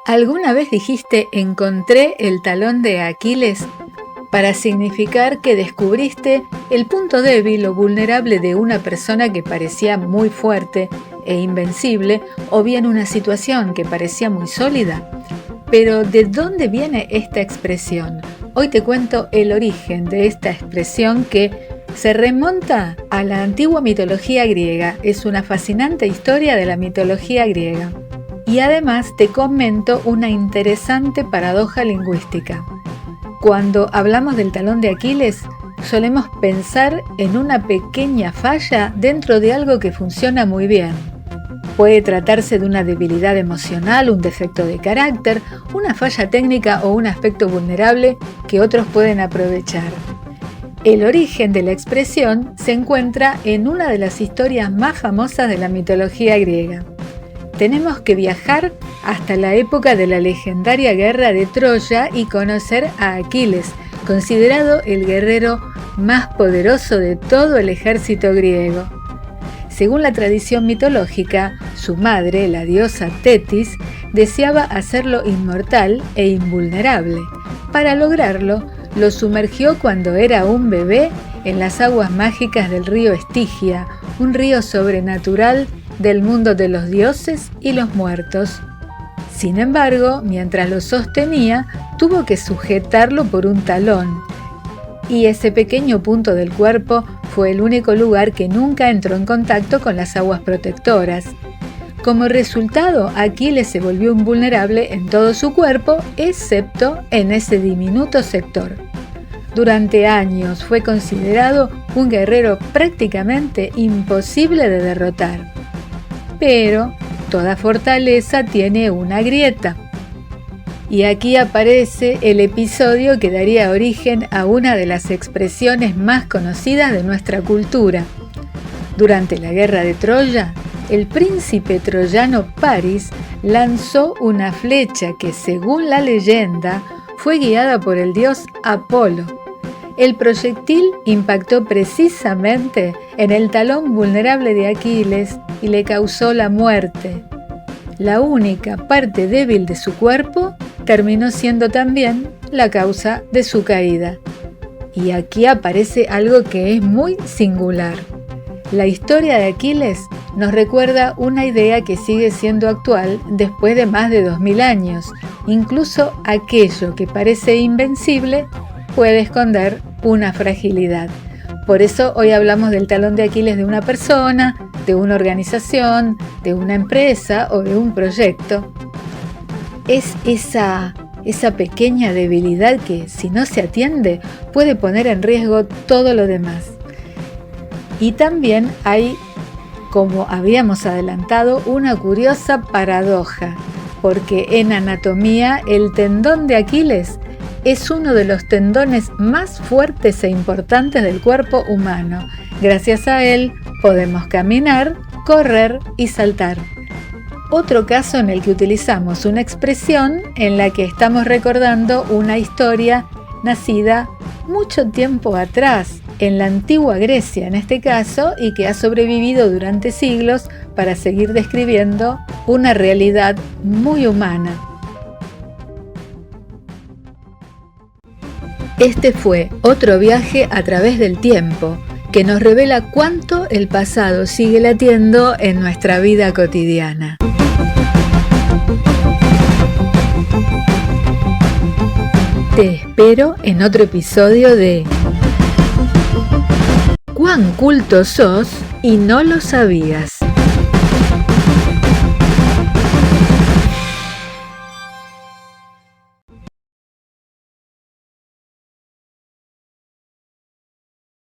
¿Alguna vez dijiste encontré el talón de Aquiles? Para significar que descubriste el punto débil o vulnerable de una persona que parecía muy fuerte e invencible, o bien una situación que parecía muy sólida. Pero ¿de dónde viene esta expresión? Hoy te cuento el origen de esta expresión que se remonta a la antigua mitología griega. Es una fascinante historia de la mitología griega. Y además te comento una interesante paradoja lingüística. Cuando hablamos del talón de Aquiles, solemos pensar en una pequeña falla dentro de algo que funciona muy bien. Puede tratarse de una debilidad emocional, un defecto de carácter, una falla técnica o un aspecto vulnerable que otros pueden aprovechar. El origen de la expresión se encuentra en una de las historias más famosas de la mitología griega. Tenemos que viajar hasta la época de la legendaria guerra de Troya y conocer a Aquiles, considerado el guerrero más poderoso de todo el ejército griego. Según la tradición mitológica, su madre, la diosa Tetis, deseaba hacerlo inmortal e invulnerable. Para lograrlo, lo sumergió cuando era un bebé en las aguas mágicas del río Estigia, un río sobrenatural del mundo de los dioses y los muertos. Sin embargo, mientras lo sostenía, tuvo que sujetarlo por un talón, y ese pequeño punto del cuerpo fue el único lugar que nunca entró en contacto con las aguas protectoras. Como resultado, Aquiles se volvió invulnerable en todo su cuerpo, excepto en ese diminuto sector. Durante años fue considerado un guerrero prácticamente imposible de derrotar. Pero toda fortaleza tiene una grieta. Y aquí aparece el episodio que daría origen a una de las expresiones más conocidas de nuestra cultura. Durante la guerra de Troya, el príncipe troyano Paris lanzó una flecha que, según la leyenda, fue guiada por el dios Apolo. El proyectil impactó precisamente en el talón vulnerable de Aquiles y le causó la muerte. La única parte débil de su cuerpo terminó siendo también la causa de su caída. Y aquí aparece algo que es muy singular. La historia de Aquiles nos recuerda una idea que sigue siendo actual después de más de 2000 años. Incluso aquello que parece invencible puede esconder una fragilidad. Por eso hoy hablamos del talón de Aquiles de una persona, de una organización, de una empresa o de un proyecto. Es esa pequeña debilidad que, si no se atiende, puede poner en riesgo todo lo demás. Y también hay, como habíamos adelantado, una curiosa paradoja, porque en anatomía el tendón de Aquiles es uno de los tendones más fuertes e importantes del cuerpo humano. Gracias a él podemos caminar, correr y saltar. Otro caso en el que utilizamos una expresión en la que estamos recordando una historia nacida mucho tiempo atrás, en la antigua Grecia en este caso, y que ha sobrevivido durante siglos para seguir describiendo una realidad muy humana. Este fue otro viaje a través del tiempo, que nos revela cuánto el pasado sigue latiendo en nuestra vida cotidiana. Te espero en otro episodio de ¿Cuán culto sos y no lo sabías?